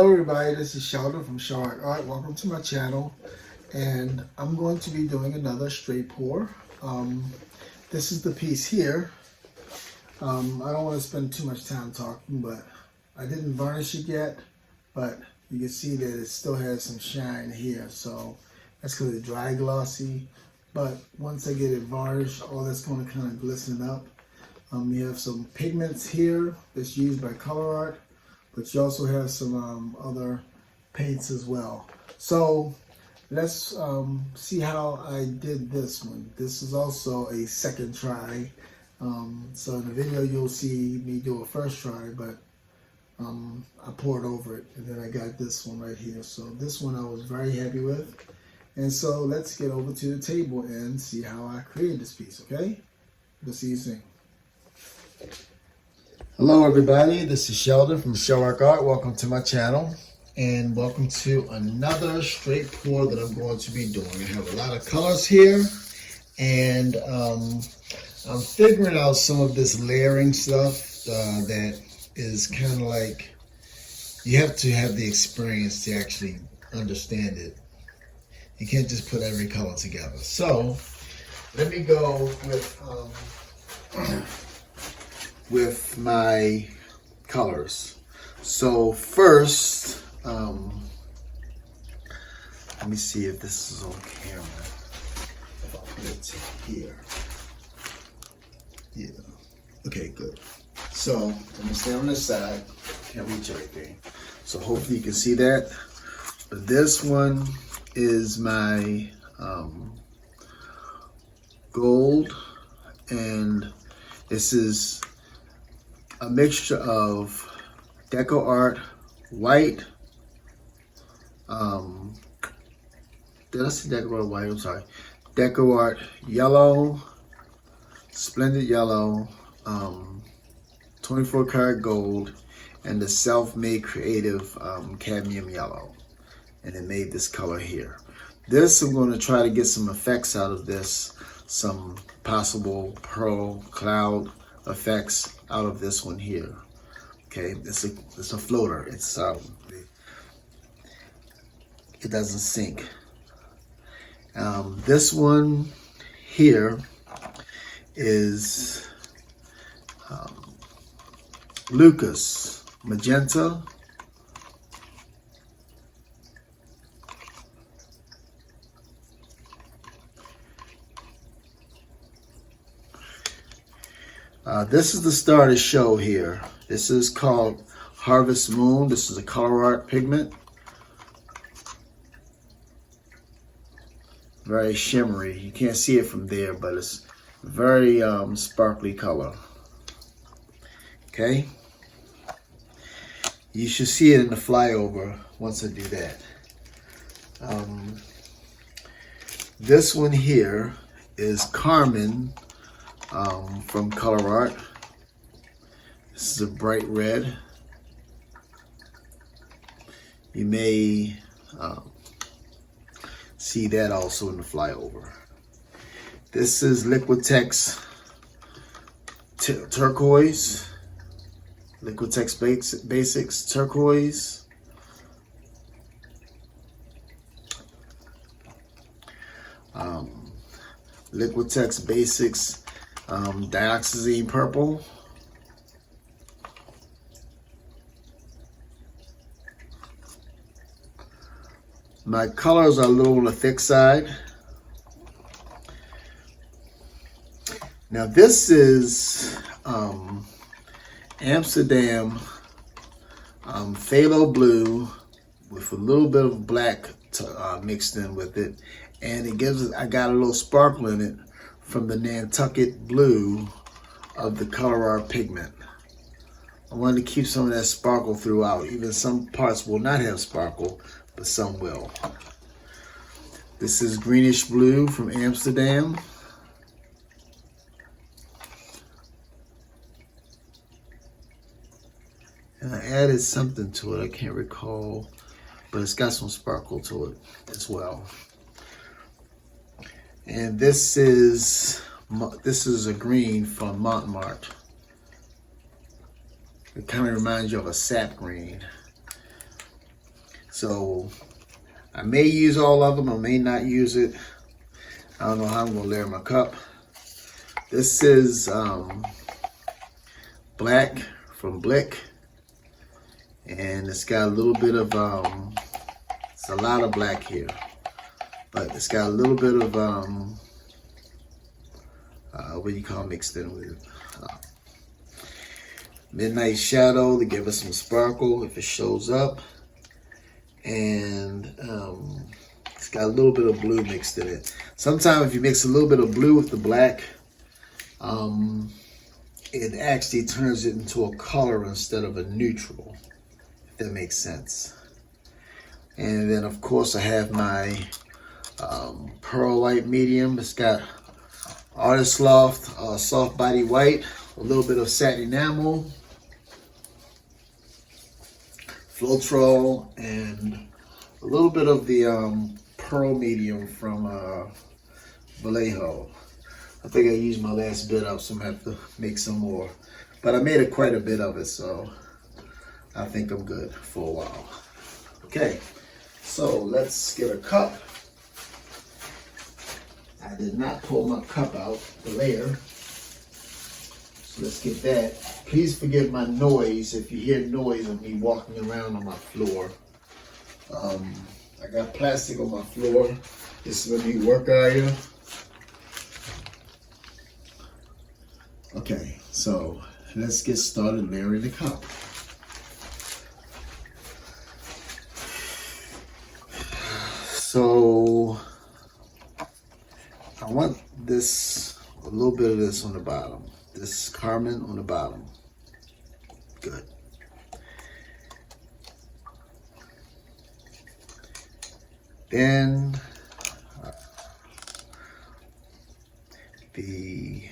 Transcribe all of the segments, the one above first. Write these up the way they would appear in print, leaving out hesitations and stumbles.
Hello everybody, this is Sheldon from ColourArte. Welcome to my channel, and I'm going to be doing another straight pour. This is the piece here. I don't want to spend too much time talking, but I didn't varnish it yet, but you can see that it still has some shine here, so that's because it's dry glossy. But once I get it varnished, all that's going to kind of glisten up. You have some pigments here that's used by ColourArte, but you also have some other paints as well. So let's see how I did this one. This is also a second try. So in the video you'll see me do a first try, but I poured over it, and then I got this one right here. So this one I was very happy with. And so let's get over to the table and see how I created this piece, okay? We'll see you soon. Hello everybody, this is Sheldon from ColourArte. Welcome to my channel, and welcome to another straight pour that I'm going to be doing. I have a lot of colors here, and I'm figuring out some of this layering stuff that is kind of like, you have to have the experience to actually understand it. You can't just put every color together. So let me go with my colors. So first, let me see if this is on camera. If I put it here. Yeah. Okay, good. So I'm gonna stand on this side. Can't reach everything. So hopefully you can see that. But this one is my gold, and this is a mixture of Deco Art white. Did I say Deco Art white? I'm sorry. Deco Art yellow, splendid yellow, 24 karat gold, and the Self-Made Creative cadmium yellow. And it made this color here. This, I'm going to try to get some effects out of this, some possible pearl cloud effects out of this one here. Okay, it's a floater. It's it doesn't sink. This one here is Lukas Magenta. This is the star of the show here. This is called Harvest Moon. This is a ColourArte pigment. Very shimmery. You can't see it from there, but it's very sparkly color. Okay? You should see it in the flyover once I do that. This one here is Carmen. From ColourArte. This is a bright red. You may see that also in the flyover. This is Liquitex Turquoise. Liquitex Basics Turquoise. Liquitex Basics Dioxazine Purple. My colors are a little on the thick side. Now this is Amsterdam Phthalo blue with a little bit of black mixed in with it, and it gives, I got a little sparkle in it from the Nantucket blue of the ColourArte pigment. I wanted to keep some of that sparkle throughout. Even some parts will not have sparkle, but some will. This is Greenish blue from Amsterdam. And I added something to it, I can't recall, but it's got some sparkle to it as well. And this is a green from Mont. It kind of reminds you of a sap green. So I may use all of them, I may not use it. I don't know how I'm gonna layer my cup. This is black from Blick, and it's got a little bit of it's a lot of black here, but it's got a little bit of what do you call mixed in with it? Midnight shadow to give us some sparkle if it shows up, and it's got a little bit of blue mixed in it. Sometimes if you mix a little bit of blue with the black, it actually turns it into a color instead of a neutral, if that makes sense. And then of course I have my Pearl White Medium. It's got Artist Loft, soft body white, a little bit of satin enamel, Floetrol, and a little bit of the Pearl Medium from Vallejo. I think I used my last bit up, so I'm gonna have to make some more. But I made quite a bit of it, so I think I'm good for a while. Okay, so let's get a cup. I did not pull my cup out, the layer. So let's get that. Please forgive my noise if you hear noise of me walking around on my floor. I got plastic on my floor. This is my new work area. Okay, so let's get started layering the cup. So I want this, a little bit of this on the bottom. This Carmen on the bottom. Good. Then the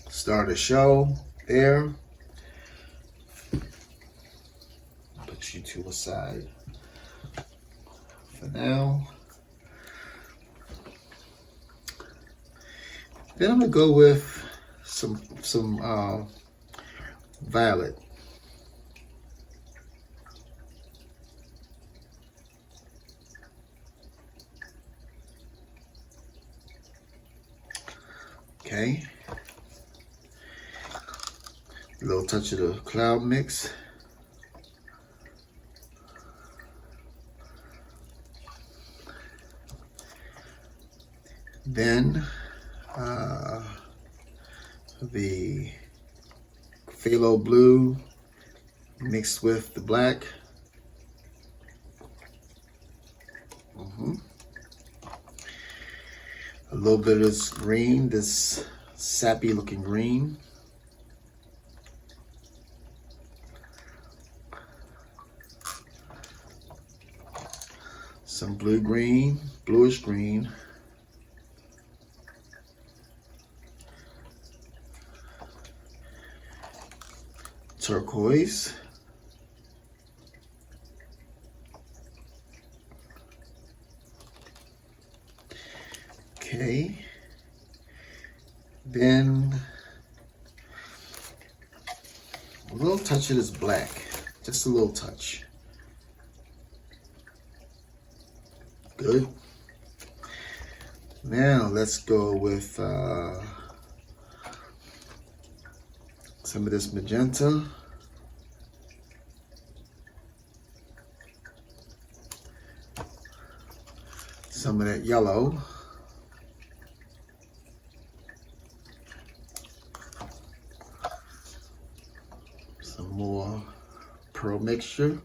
start a show there. Put you to a side for now. Then I'm gonna go with some violet. Okay. A little touch of the cloud mix. Then the phthalo blue mixed with the black. A little bit of this green, this sappy looking green. Some blue green, bluish green. Turquoise. Okay. Then a little touch of this black, just a little touch. Good. Now let's go with some of this magenta. Some of that yellow. Some more pearl mixture.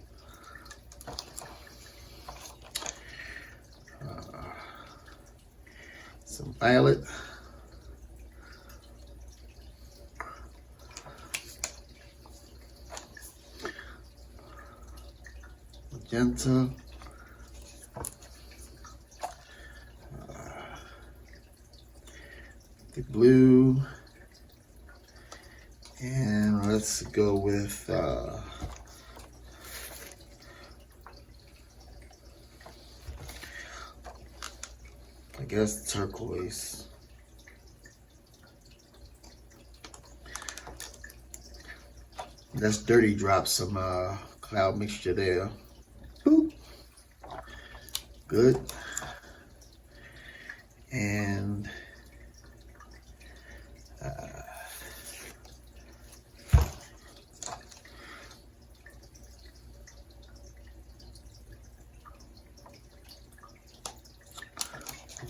Some violet. Magenta. The blue. And let's go with I guess turquoise. Let's dirty drop some cloud mixture there. Boop. Good. And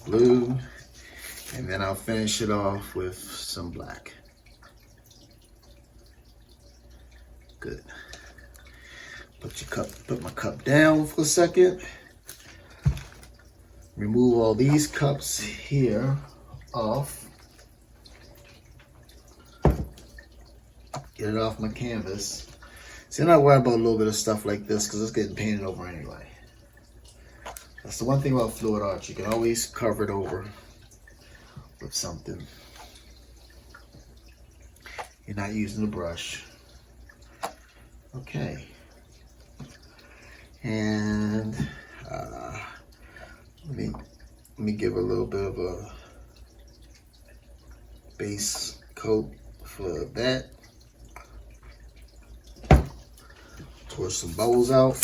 blue, and then I'll finish it off with some black. Good. Put my cup down for a second. Remove all these cups here off. Get it off my canvas. See, I'm not worried about a little bit of stuff like this because it's getting painted over anyway. That's the one thing about ColourArte. You can always cover it over with something. You're not using the brush. Okay. And let me give a little bit of a base coat for that. Pour some bubbles out.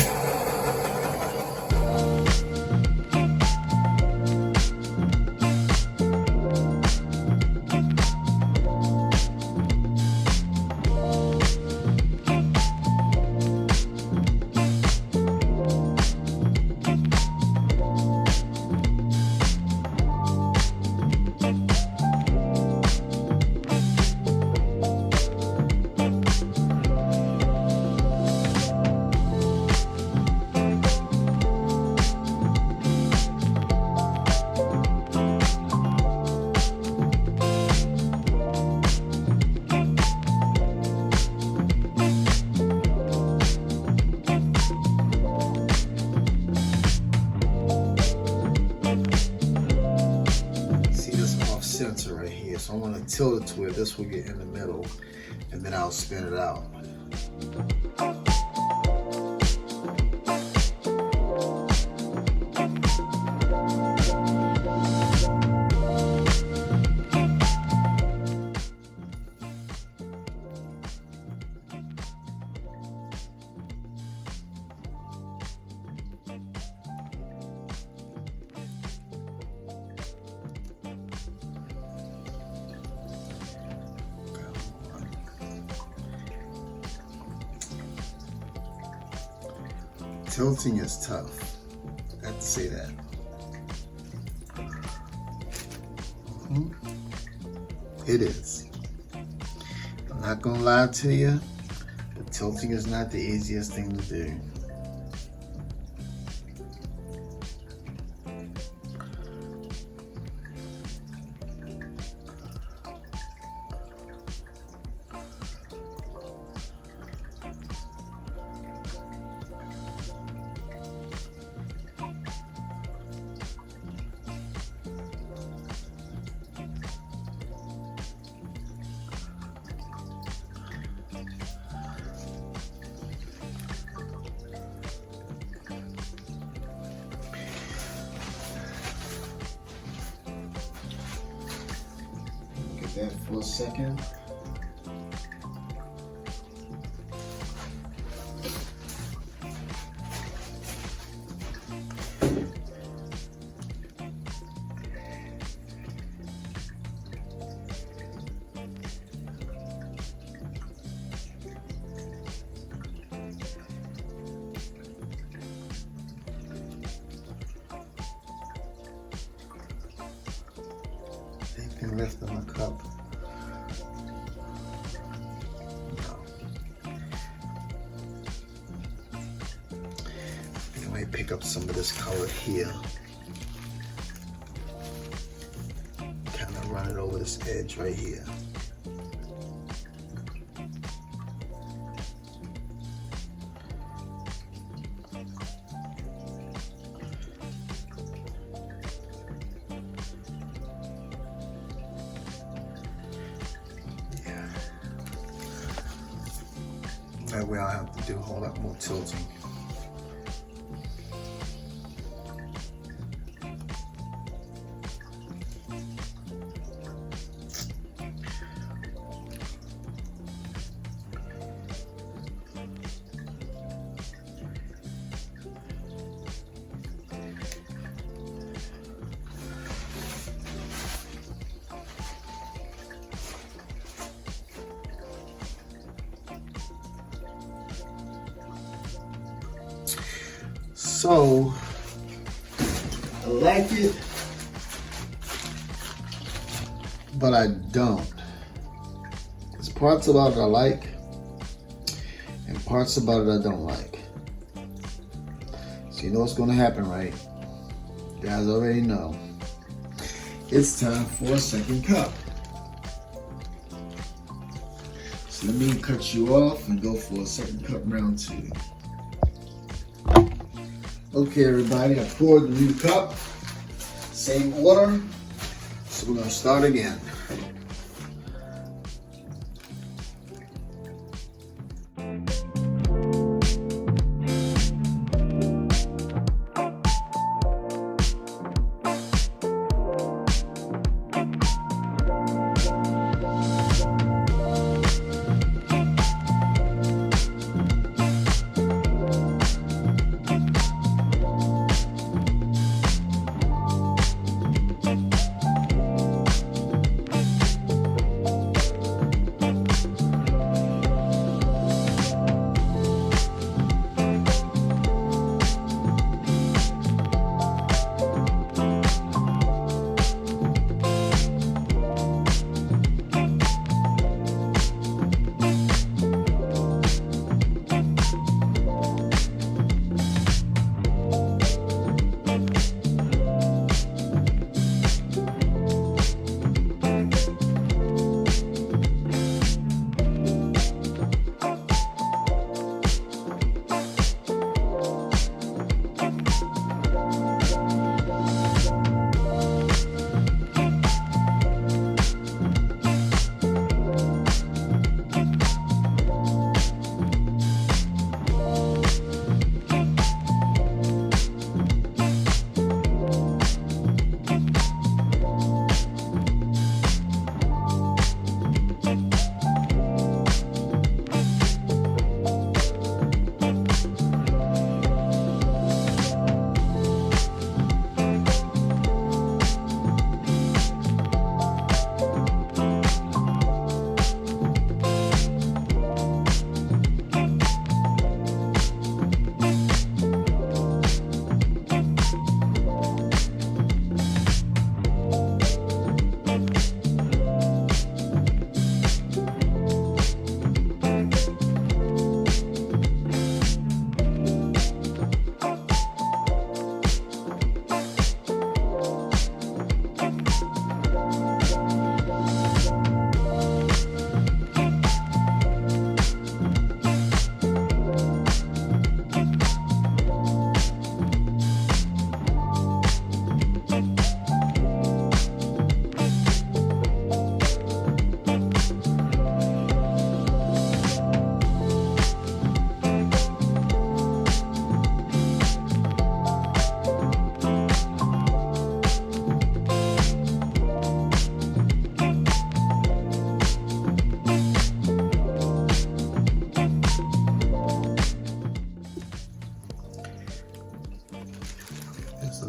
So I want to tilt it to where this will get in the middle, and then I'll spin it out. Tilting is tough. I have to say that. It is. I'm not gonna lie to you, but tilting is not the easiest thing to do. That for a second. Anything left in my cup? Pick up some of this color here, kind of run it over this edge right here. Yeah, that way I'll have to do a whole lot more tilting. So I like it, but I don't. There's parts about it I like, and parts about it I don't like. So you know what's gonna happen, right? You guys already know. It's time for a second cup. So let me cut you off and go for a second cup round 2. Okay, everybody, I poured the new cup. Same order. So we're gonna start again.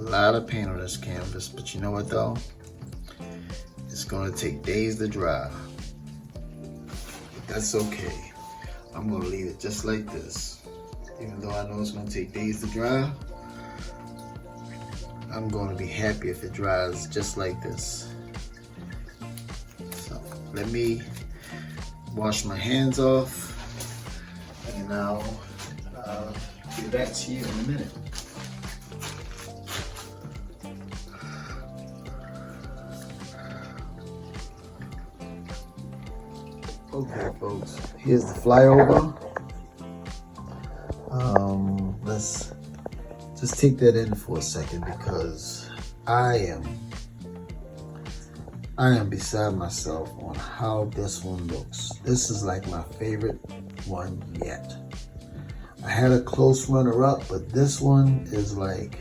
Lot of paint on this canvas, but you know what though? It's gonna take days to dry. But that's okay. I'm gonna leave it just like this. Even though I know it's gonna take days to dry, I'm gonna be happy if it dries just like this. So let me wash my hands off and I'll get back to you in a minute. Okay, folks, here's the flyover. Let's just take that in for a second because I am beside myself on how this one looks. This is like my favorite one yet. I had a close runner-up, but this one is like,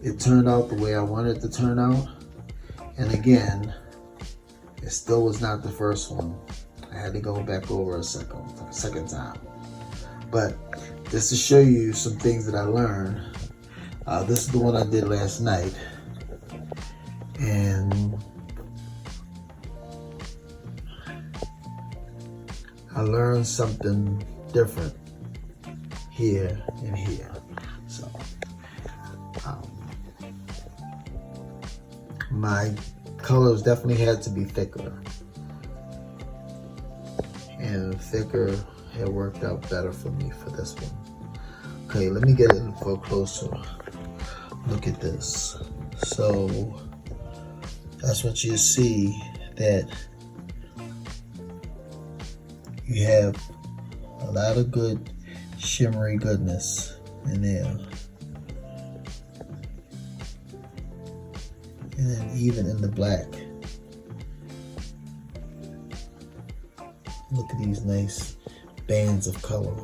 it turned out the way I wanted it to turn out. And again, it still was not the first one. I had to go back over a second time. But just to show you some things that I learned, this is the one I did last night. And I learned something different here and here. So my colors definitely had to be thicker. And thicker had worked out better for me for this one. Okay, let me get in for a closer look at this. So that's what you see, that you have a lot of good shimmery goodness in there. And then even in the black, look at these nice bands of color.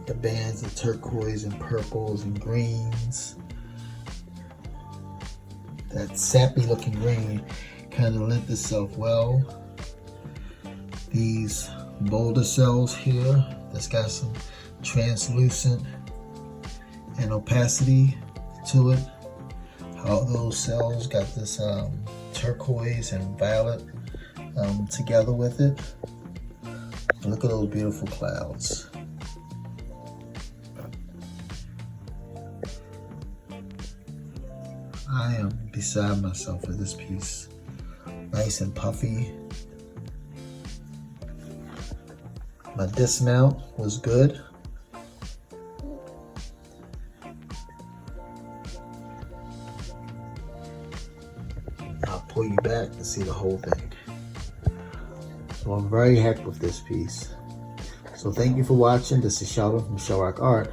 The bands of turquoise and purples and greens. That sappy looking green kind of lent itself well. These boulder cells here, that's got some translucent and opacity to it. How those cells got this turquoise and violet together with it. Look at those beautiful clouds. I am beside myself with this piece. Nice and puffy. My dismount was good. I'll pull you back to see the whole thing. So I'm very happy with this piece. So thank you for watching. This is Sheldon from ColourArte.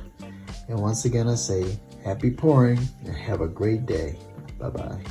And once again I say, happy pouring and have a great day. Bye-bye.